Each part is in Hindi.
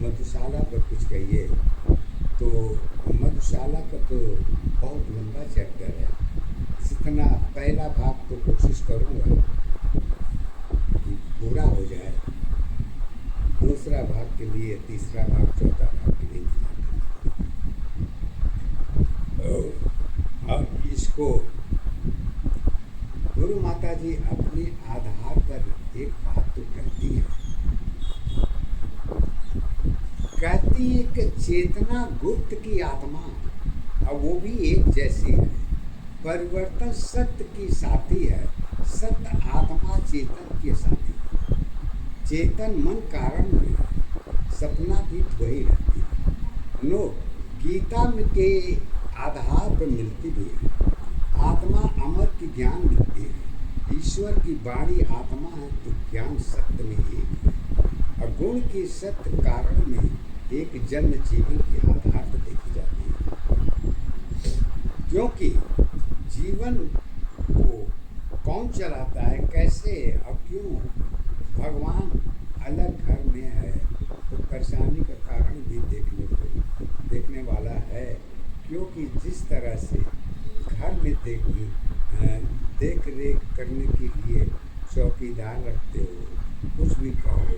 मधुशाला पर कुछ कहिए। तो मधुशाला का तो बहुत लंबा चैप्टर है। जितना पहला भाग तो कोशिश करूँगा कि पूरा हो जाए, दूसरा भाग के लिए, तीसरा भाग, चौथा भाग के लिए इंतजार करना। और इसको गुरु माता जी अपने आधार पर एक बात तो कहती है, कहती है कि चेतना गुप्त की आत्मा, और वो भी एक जैसी है, परिवर्तन सत्य की साथी है, सत्य आत्मा चेतन के साथी है। चेतन मन कारण में है, सपना भी वही रहती है। नो गीता में के आधार पर मिलती भी है। आत्मा अमर की ज्ञान मिलती है। ईश्वर की वाणी आत्मा है तो ज्ञान सत्य में एक है। और गुण की सत्य कारण में एक जन्म जीवन के आधार पर देखी जाती है। क्योंकि जीवन को कौन चलाता है, कैसे और क्यों, भगवान अलग घर में है तो परेशानी का कारण भी देखने वाला है। क्योंकि जिस तरह से घर में देख रेख करने के लिए चौकीदार रखते हो, कुछ भी कहो,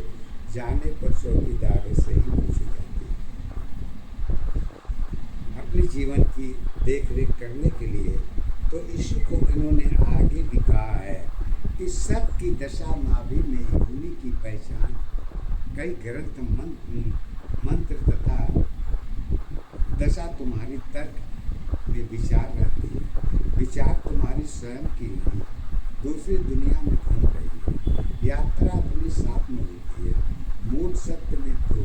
जाने पर चौकीदार से ही पूछी जाती है। अपने जीवन की देख रेख करने के लिए तो इसी को इन्होंने आगे भी कहा है कि सत्य की दशा नाभि में योनि की पहचान। कई ग्रंथ मंत्र तथा दशा तुम्हारी तर्क में विचार रहती है। विचार तुम्हारी स्वयं की नहीं, दूसरी दुनिया में घूम रही है। यात्रा अपने साथ में होती है। मूल सत्य में तो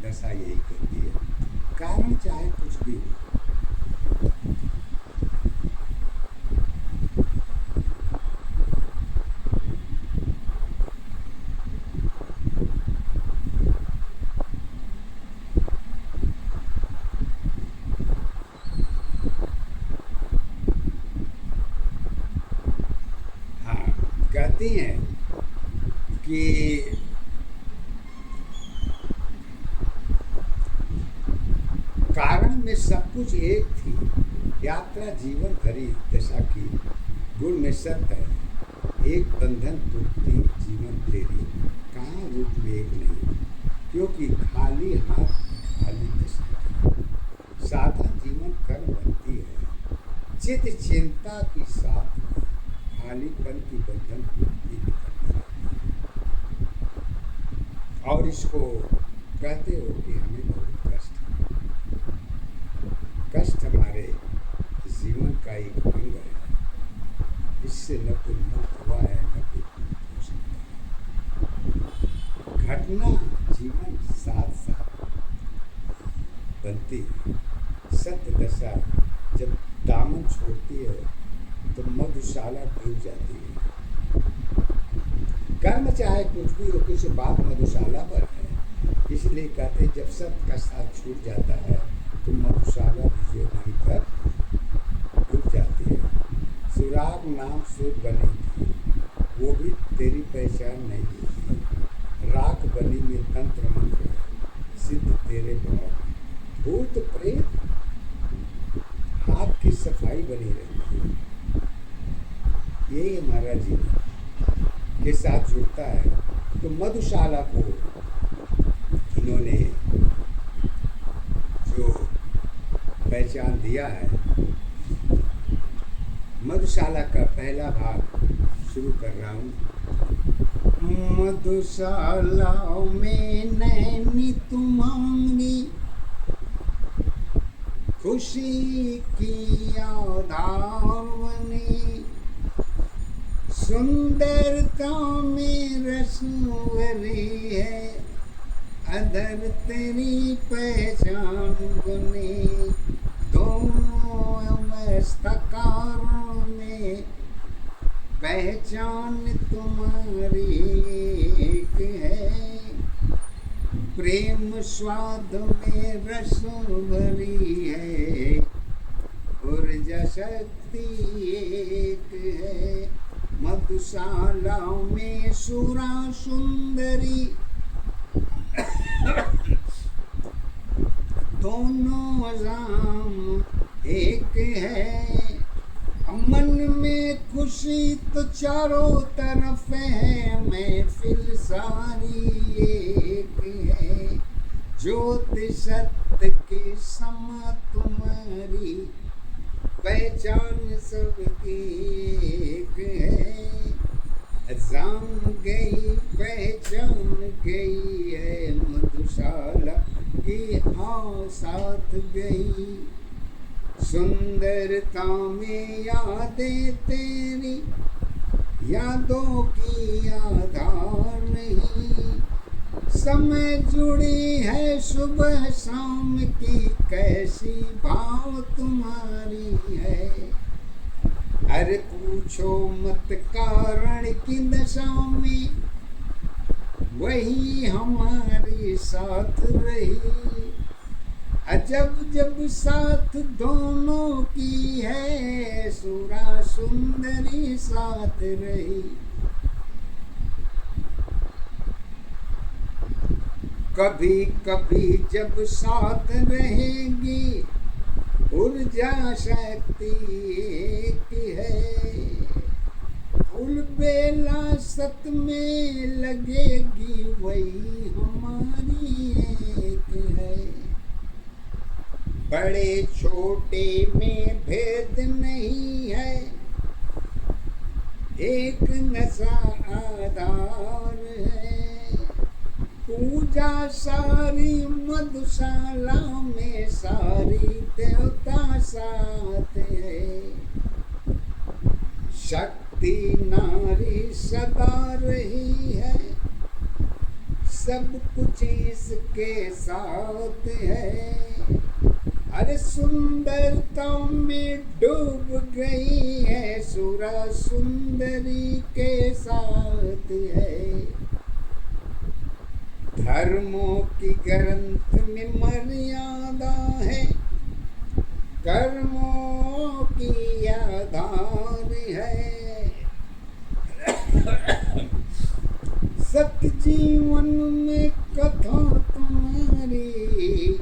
दशा यही कहती है, कारण चाहे कुछ भी हो। कहती हैं कि कारण में सब कुछ एक थी, यात्रा जीवन भरी दशा की। गुण में सत्य है, एक बंधन टूटती जीवन तेरी, कहाँ रूप में एक नहीं। क्योंकि खाली हाथ खाली दशा, साधन जीवन कर्म बनती है। चित चिंता की साथ खालीपन की बंधन टूटती निकलती रहती है। और इसको कहते हो कि हमें बहुत कष्ट है। कष्ट हमारे जीवन का एक अंग है। इससे न कोई मुक्त हुआ है, न कोई मुक्त हो सकता है। घटना जीवन साथ साथ बनती है। सत्य दशा जब दामन छोड़ती है तो मधुशाला डूब जाती है। कर्म चाहे कुछ भी हो, किसी बात मधुशाला पर है। इसलिए कहते जब सत्य का साथ छूट जाता है तो मधुशाला भी वहीं पर डूब जाती है। सुराग नाम सूद बनी थी, वो भी तेरी पहचान नहीं होती। राख बनी में तंत्र मंत्र सिद्ध तेरे भाव। भूत प्रेत हाथ की सफाई बनी रहती है। यही हमारा जीवन के साथ जुड़ता है। तो मधुशाला को इन्होंने जो पहचान दिया है, मधुशाला का पहला भाग शुरू कर रहा हूँ। मधुशाला में नैनी तुम्हारी खुशी की आधार बनी, सुंदरता में रस भरी है, अधर तेरी पहचान बनी। दोनों मस्तकारों में पहचान तुम्हारी एक है। प्रेम स्वाद में रस भरी है, ऊर्जा शक्ति एक है। मधुशाला में सुरा सुंदरी दोनों राम एक है। मन में खुशी तो चारों तरफ है, महफिल सारी एक है। ज्योत सत्य की सम तुम्हारी, पहचान सबकी एक है। जान गई पहचान गई है, मधुशाला की हाँ साथ गई। सुंदरता में यादें तेरी, यादों की आधार नहीं। समय जुड़ी है सुबह शाम की, कैसी भाव तुम्हारी है। अरे पूछो मत कारण की दशा में, वही हमारी साथ रही। अजब जब साथ दोनों की है, सुरा सुंदरी साथ रही। कभी कभी जब साथ रहेगी, ऊर्जा शक्ति एक है। फूल बेला सत में लगेगी, वही हमारी एक है। बड़े छोटे में भेद नहीं है, एक नशा आधार है। पूजा सारी मधुशाला में, सारी देवता साथ है। शक्ति नारी सदा रही है, सब कुछ इसके साथ है। अरे सुंदरता में डूब गई है, सुरा सुंदरी के साथ है। धर्मों की ग्रंथ में मर्यादा है, कर्मों की आधार है। सत्य जीवन में कथा तुम्हारी,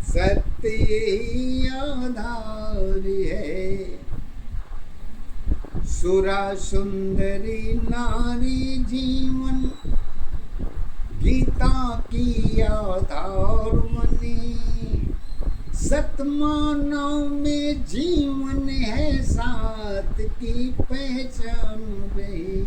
सत्य ही आधार है। सुरा सुंदरी नारी जीवन, गीता की आधार बनी। सतमानव में जीवन है, साथ की पहचान रही।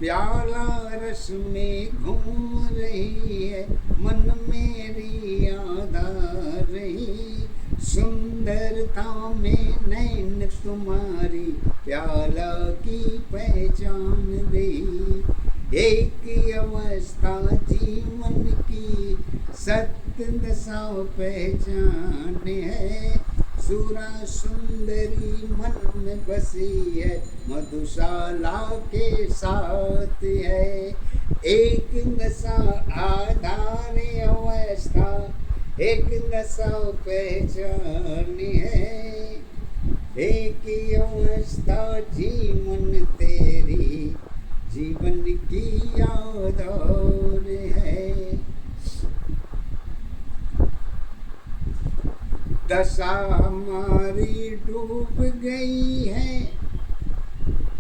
प्याला रस में घूम रही है, मन मेरी आधार रही। सुंदरता में नैन तुम्हारी, प्याला की पहचान रही। एक अवस्था जीवन की, सत्य दशा पहचान है। सुरा सुंदरी मन में बसी है, मधुशाला के साथ है। एक नशा आधार अवस्था, एक नशा पहचान है। एक अवस्था जीवन तेरी, जीवन की आधार है। दशा हमारी डूब गई है,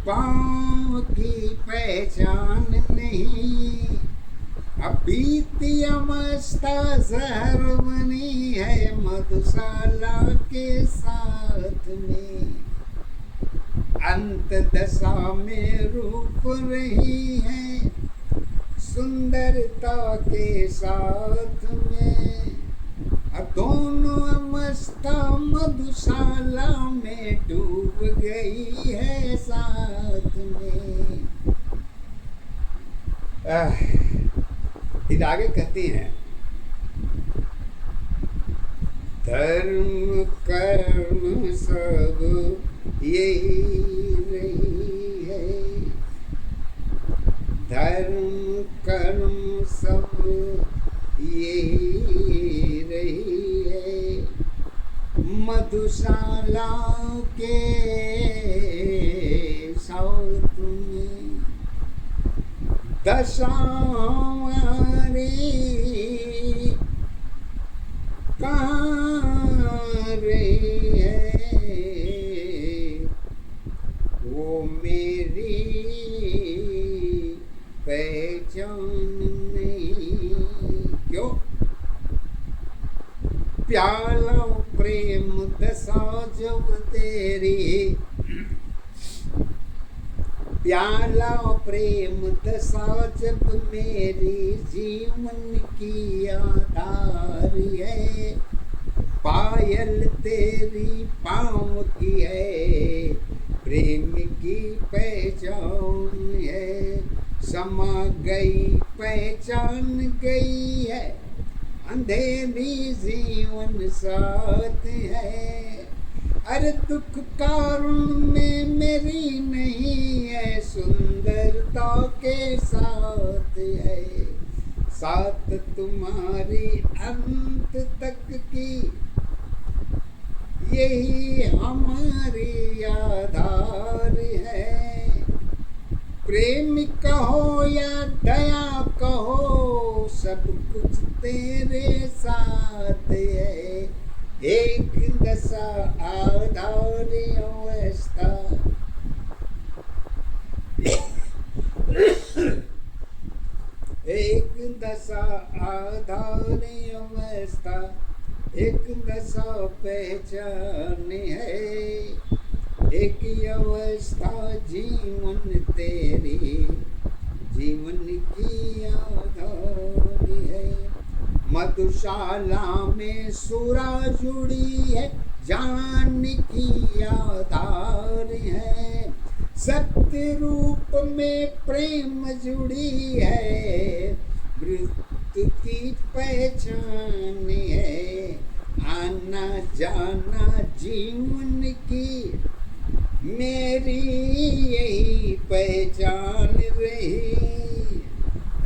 पाँव की पहचान नहीं। अबीती अवस्था जहर बनी है, मधुशाला के साथ में। अंत दशा में रूप रही है, सुंदरता के साथ में। दोनों अवस्था मधुशाला में डूब गई है साथ में। फिर आगे कहते हैं, धर्म कर्म सब यही रही है। धर्म कर्म सब यही रही है। मधुशाला के साथ में दशा हमारी तेरी, प्याला प्रेम दशा जब मेरी जीवन की आधार है, पायल तेरी पाँव की है, प्रेम की पहचान है, समा गई पहचान गई है, अंधेरी जीवन साथ है, अरे दुख कारुण में मेरी नहीं है, सुंदरता के साथ है, साथ तुम्हारी अंत तक की, यही हमारी आधार है, प्रेम कहो या दया कहो, सब कुछ तेरे साथ है, एक दशा आधार अवस्था, एक दशा आधार अवस्था, एक दशा पहचान है, एक अवस्था जीवन तेरी, जीवन की आधार है, मधुशाला में सुरा जुड़ी है, जान की आधार है, सत्य रूप में प्रेम जुड़ी है, मृत्यु की पहचान है, आना जाना जीवन की, मेरी यही पहचान रही,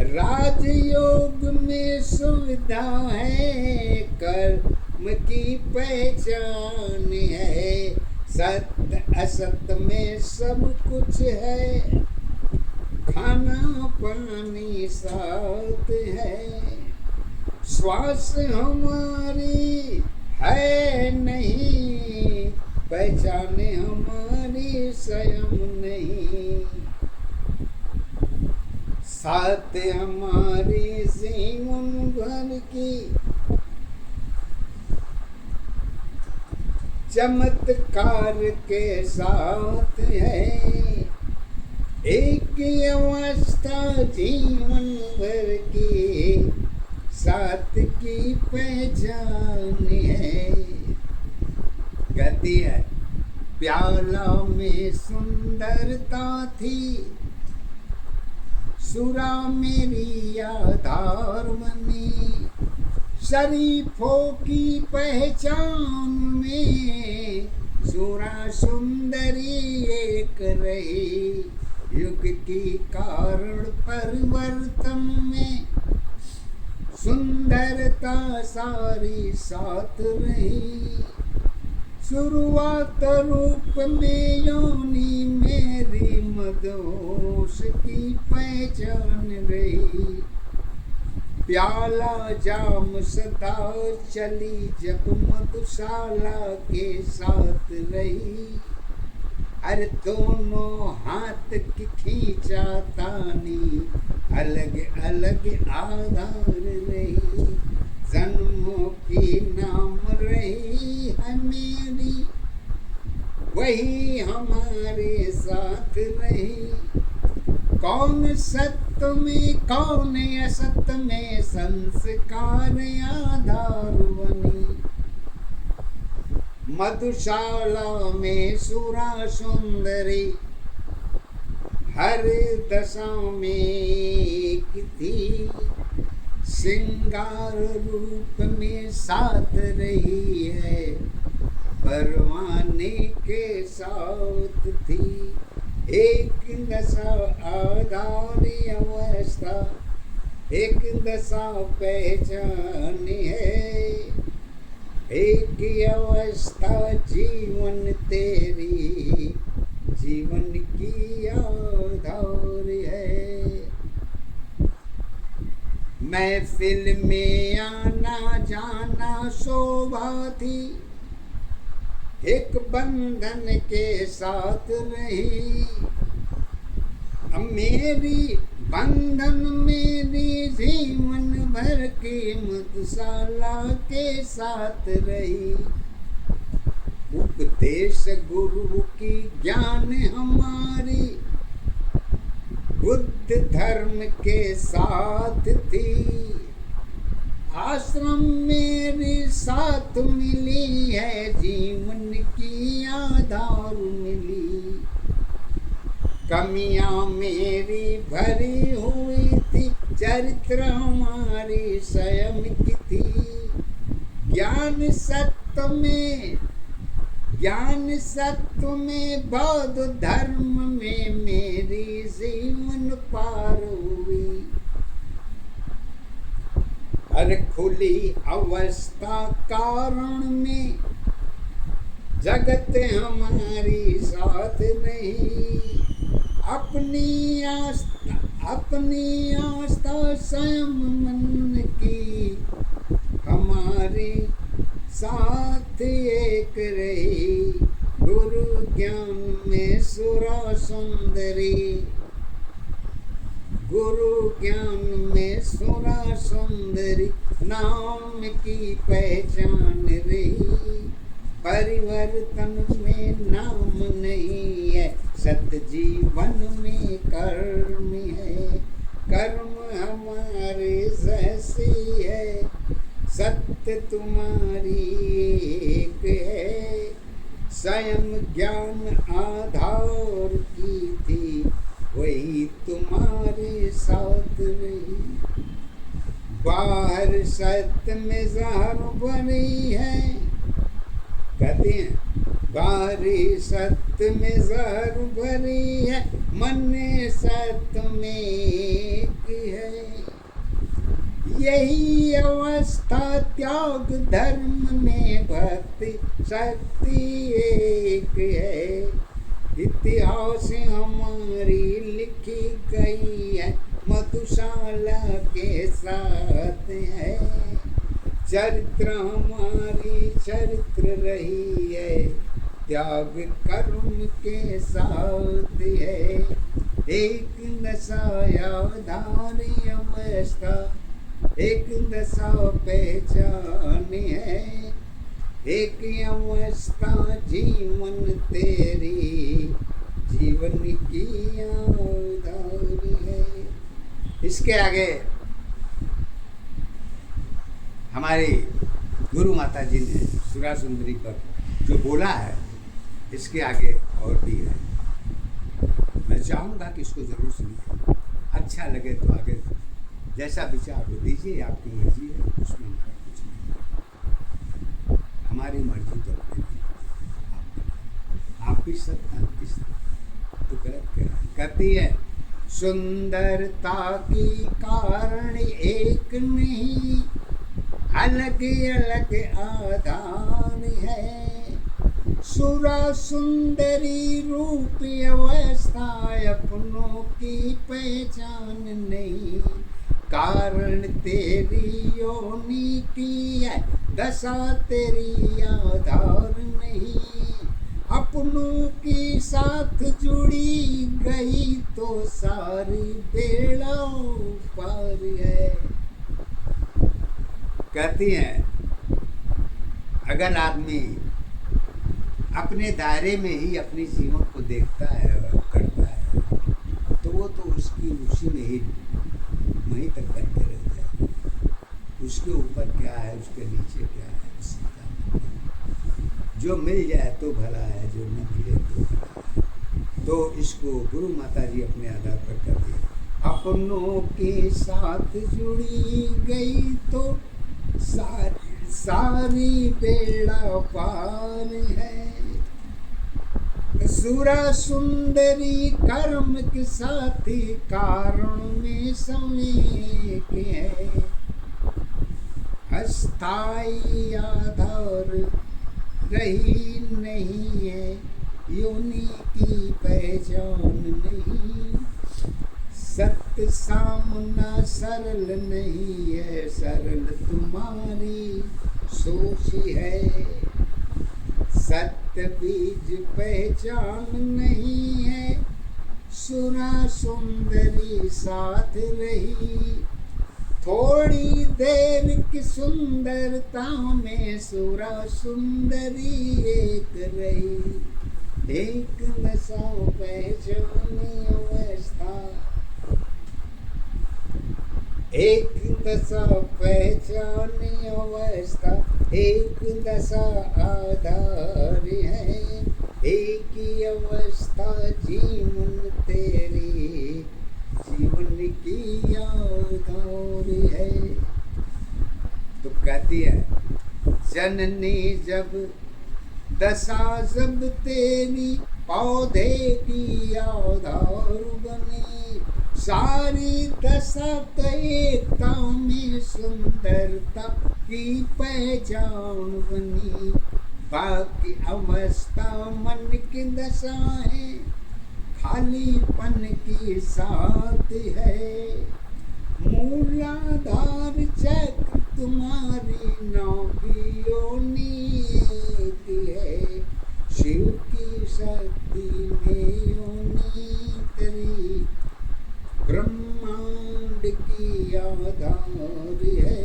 राजयोग में सुविधा है, कर्म की पहचान है, सत्य असत्य में सब कुछ है, खाना पानी साथ है, श्वास हमारी है नहीं, पहचान हमारी स्वयं नहीं, साथ हमारी जीवन भर की, चमत्कार के साथ है, एक अवस्था जीवन भर की, साथ की पहचान है, गति है, प्याला में सुंदरता थी, सुरा मेरी आधार बनी, शरीफों की पहचान में, सुरा सुंदरी एक रही, युग की कारण परिवर्तन में, सुंदरता सारी साथ रही, शुरुआत रूप में योनि मेरी, मदहोश की पहचान रही, प्याला जाम सदा चली जब मधुशाला के साथ रही, अरे दोनों हाथ की खींचा तानी, अलग अलग आधार रही, जन्मों की नाम रही है मेरी, वही हमारे साथ रही, कौन सत्य में कौन असत्य में, संस्कार आधार बनी, मधुशाला में सुरा सुंदरी, हर दशा में एक थी, श्रृंगार रूप में साथ रही है, परवाने के साथ थी, एक दशा आधार अवस्था, एक दशा पहचान है, एक अवस्था जीवन तेरी, जीवन की आधार है, महफिल में आना जाना शोभा थी, एक बंधन के साथ रही, मेरी बंधन मेरी जीवन भर की मधुशाला के साथ रही, उपदेश गुरु की ज्ञान हमारी बुद्ध धर्म के साथ थी। आश्रम मेरे साथ मिली है, जीवन की आधार मिली। कमियां मेरी भरी हुई थी, चरित्र हमारी स्वयं की थी। ज्ञान सत्य में बौद्ध धर्म में मेरी जीवन पार हुई। हर खुली अवस्था कारण में जगत हमारी साथ नहीं। अपनी आस्था स्वयं मन की हमारे साथ एक रही। गुरु ज्ञान में सुरा सुंदरी, गुरु ज्ञान में सुरा सुंदरी नाम की पहचान रही। परिवर्तन में नाम नहीं है, सत्य जीवन में कर्म है। कर्म हमारे जैसे है, सत्य तुम्हारी एक है। स्वयं ज्ञान आधार की थी, वही तुम्हारे साथ रही। बाहर सत्य में जहर भरी है, कहते हैं बाहरी सत्य में जहर भरी है, मन सत्य में एक है। यही अवस्था त्याग धर्म में भक्ति शक्ति एक है। इतिहास हमारी लिखी गई है, मधुशाला के साथ है। चरित्र हमारी चरित्र रही है, त्याग कर्म के साथ है। एक दशायाधारी अवस्था, एक दशा पहचान है। एक अवस्था जीवन तेरी, जीवन की आधारी है। इसके आगे हमारी गुरु माता जी ने सुरा सुंदरी पर जो बोला है, इसके आगे और भी है। मैं चाहूँगा कि इसको ज़रूर सुनिए, अच्छा लगे तो आगे जैसा विचार हो दीजिए, आपकी मर्जी है, उसमें हमारा कुछ नहीं। हमारी मर्जी तो अपनी आप भी सत्य, आप भी सत्य तो गलत कहती है। सुंदरता की कारण एक नहीं, अलग अलग आधार है। सुरा सुंदरी रूप अवस्था अपनों की पहचान नहीं। कारण तेरी योनि की है, दशा तेरी आधार नहीं। अपनों की साथ जुड़ी गई तो सारी बेड़ा पार है। कहती हैं अगर आदमी अपने दायरे में ही अपने जीवन को देखता है और करता है, तो वो तो उसकी उसी में ही वहीं तक करते रह जाए। उसके ऊपर क्या है, उसके नीचे क्या है, जो मिल जाए तो भला है, जो न मिले तो भला है। तो इसको गुरु माता जी अपने आधार पर करती है। अपनों के साथ जुड़ी गई तो सारी बेड़ा पार है। सुरा सुंदरी कर्म के साथी कारण में समेक है। अस्थाई आधार रही नहीं है, योनि की पहचान नहीं। सत्य सामना सरल नहीं है, सरल तुम्हारी सोच है। सत्य बीज पहचान नहीं है, सुरा सुंदरी साथ रही। थोड़ी देर की सुंदरता में सुरा सुंदरी एक रही, एक नशा पहचानी अवस्था, एक दशा पहचानी अवस्था, एक दशा आधार है, एक ही अवस्था जीवन तेरी, जीवन की आधार है। तो कहती है जननी जब दशा जब तेरी पौधे की आधार बनी, सारी दशा तो एकता में सुंदरता की पहचान बनी, बाकी अवस्था मन की दशा है, खालीपन की साथ है, मूलाधार चक्र तुम्हारी नौकी एक है, शिव की शक्ति में योनि तेरी, ब्रह्मांड की आधार है।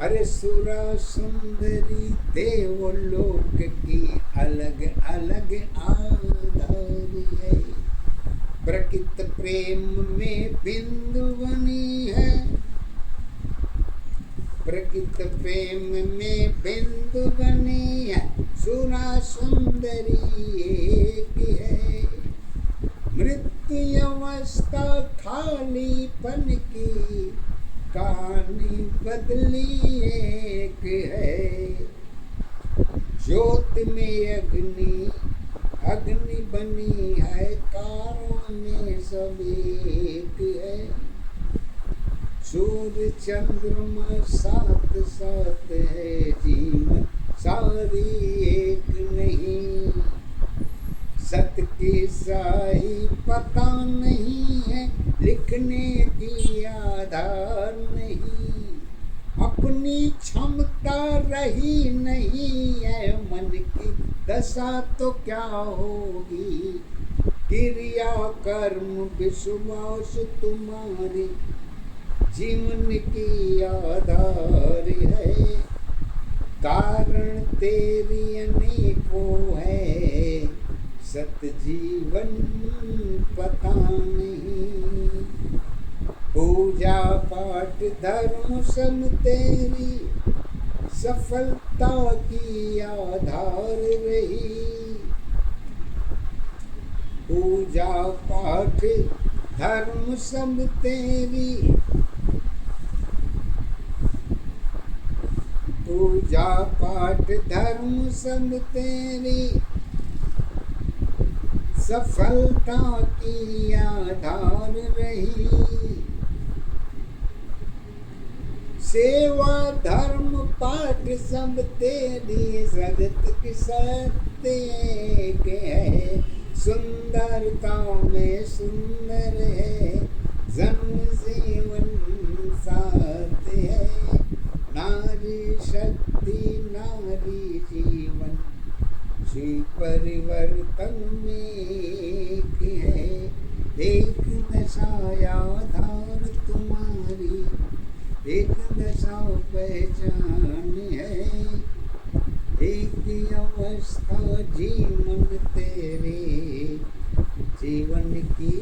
अरे सुरा सुंदरी देवलोक की अलग अलग आधार है, प्रकृत प्रेम में बिंदु बनी है, प्रकृत प्रेम में बिंदु बनी है, सुरा सुंदरी एक है, मृत्यु अवस्था खालीपन की कहानी बदली एक है, ज्योत में अग्नि अग्नि बनी है, कारों में सब एक है, सूर्य चंद्रमा साथ साथ है, जीवन सारी एक नहीं, सत्य की सही पता नहीं है, लिखने की आधार नहीं, अपनी क्षमता रही नहीं है, मन की दशा तो क्या होगी, क्रिया कर्म विश्वास तुम्हारी जीवन की आधार है, कारण तेरी अनेकों है, सत जीवन पता नहीं, पूजा पाठ धर्म सब तेरी सफलता की आधार रही, पूजा पाठ धर्म सब तेरी, पूजा पाठ धर्म सब तेरी सफलता की आधार रही, सेवा धर्म पाठ सब तेरी जगत की सत्य एक है, सुंदरता में सुंदर है, जन्म जीवन साथ है, नारी शक्ति नारी जीवन, श्री परिवर्तन में एक है, एक दशा आधार तुम्हारी, एक दशा पहचान है, एक अवस्था जीवन तेरे, जीवन की